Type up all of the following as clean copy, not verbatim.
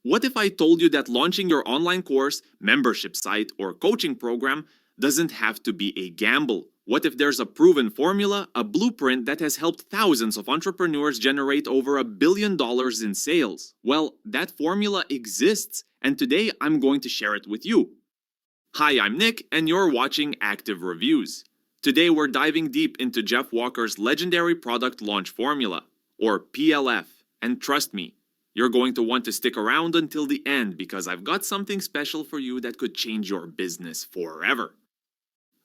What if I told you that launching your online course, membership site, or coaching program doesn't have to be a gamble? What if there's a proven formula, a blueprint that has helped thousands of entrepreneurs generate over $1 billion in sales? Well, that formula exists, and today I'm going to share it with you. Hi, I'm Nick, and you're watching Active Reviews. Today we're diving deep into Jeff Walker's legendary product launch formula, or PLF, and trust me, you're going to want to stick around until the end because I've got something special for you that could change your business forever.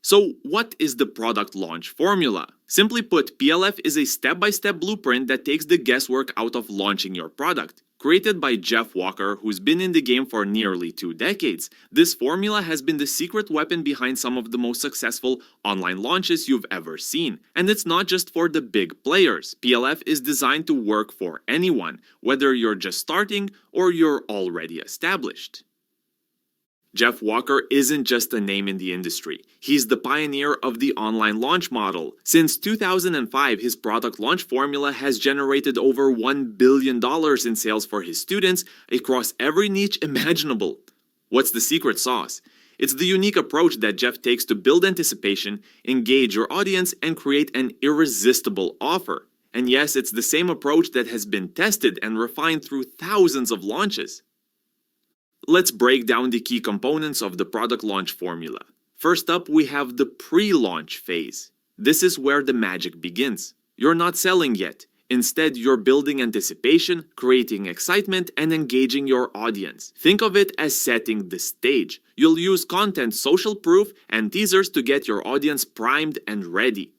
So, what is the product launch formula? Simply put, PLF is a step-by-step blueprint that takes the guesswork out of launching your product. Created by Jeff Walker, who's been in the game for nearly 2 decades, this formula has been the secret weapon behind some of the most successful online launches you've ever seen. And it's not just for the big players. PLF is designed to work for anyone, whether you're just starting or you're already established. Jeff Walker isn't just a name in the industry. He's the pioneer of the online launch model. Since 2005, his product launch formula has generated over $1 billion in sales for his students across every niche imaginable. What's the secret sauce? It's the unique approach that Jeff takes to build anticipation, engage your audience, and create an irresistible offer. And yes, it's the same approach that has been tested and refined through thousands of launches. Let's break down the key components of the product launch formula. First up, we have the pre-launch phase. This is where the magic begins. You're not selling yet. Instead, you're building anticipation, creating excitement, and engaging your audience. Think of it as setting the stage. You'll use content, social proof, and teasers to get your audience primed and ready.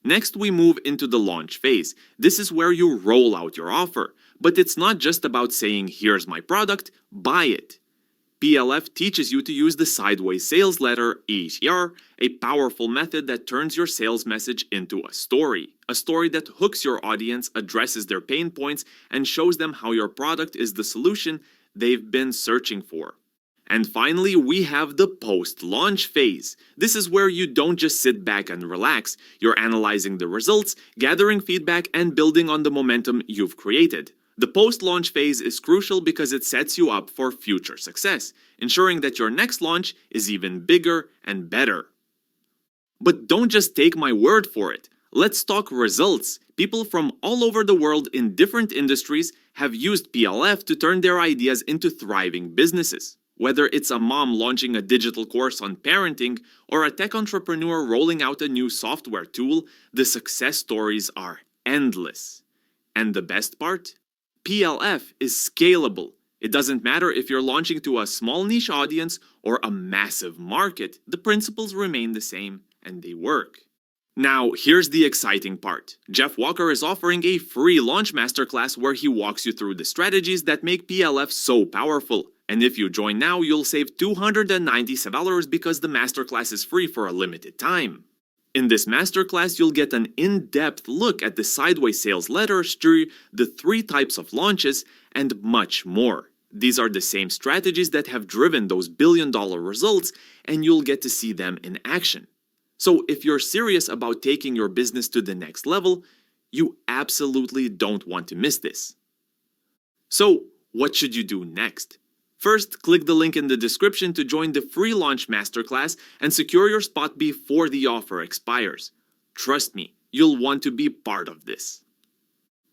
Next, we move into the launch phase. This is where you roll out your offer. But it's not just about saying, here's my product, buy it. PLF teaches you to use the sideways sales letter, ECR, a powerful method that turns your sales message into a story that hooks your audience, addresses their pain points, and shows them how your product is the solution they've been searching for. And finally, we have the post-launch phase. This is where you don't just sit back and relax. You're analyzing the results, gathering feedback, and building on the momentum you've created. The post-launch phase is crucial because it sets you up for future success, ensuring that your next launch is even bigger and better. But don't just take my word for it. Let's talk results. People from all over the world in different industries have used PLF to turn their ideas into thriving businesses. Whether it's a mom launching a digital course on parenting or a tech entrepreneur rolling out a new software tool, the success stories are endless. And the best part? PLF is scalable. It doesn't matter if you're launching to a small niche audience or a massive market, the principles remain the same and they work. Now, here's the exciting part. Jeff Walker is offering a free launch masterclass where he walks you through the strategies that make PLF so powerful. And if you join now, you'll save $297 because the masterclass is free for a limited time. In this masterclass, you'll get an in-depth look at the sideways sales letter, the 3 types of launches, and much more. These are the same strategies that have driven those billion-dollar results, and you'll get to see them in action. So if you're serious about taking your business to the next level, you absolutely don't want to miss this. So, what should you do next? First, click the link in the description to join the free launch masterclass and secure your spot before the offer expires. Trust me, you'll want to be part of this.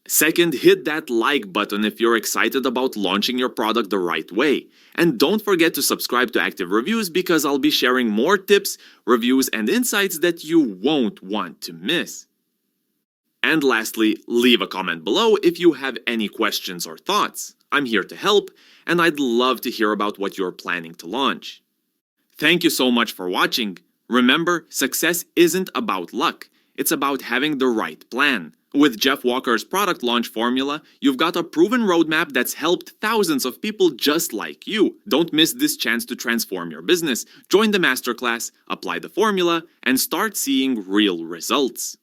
Second, hit that like button if you're excited about launching your product the right way. And don't forget to subscribe to Active Reviews because I'll be sharing more tips, reviews, and insights that you won't want to miss. And lastly, leave a comment below if you have any questions or thoughts. I'm here to help, and I'd love to hear about what you're planning to launch. Thank you so much for watching. Remember, success isn't about luck. It's about having the right plan. With Jeff Walker's product launch formula, you've got a proven roadmap that's helped thousands of people just like you. Don't miss this chance to transform your business. Join the masterclass, apply the formula, and start seeing real results.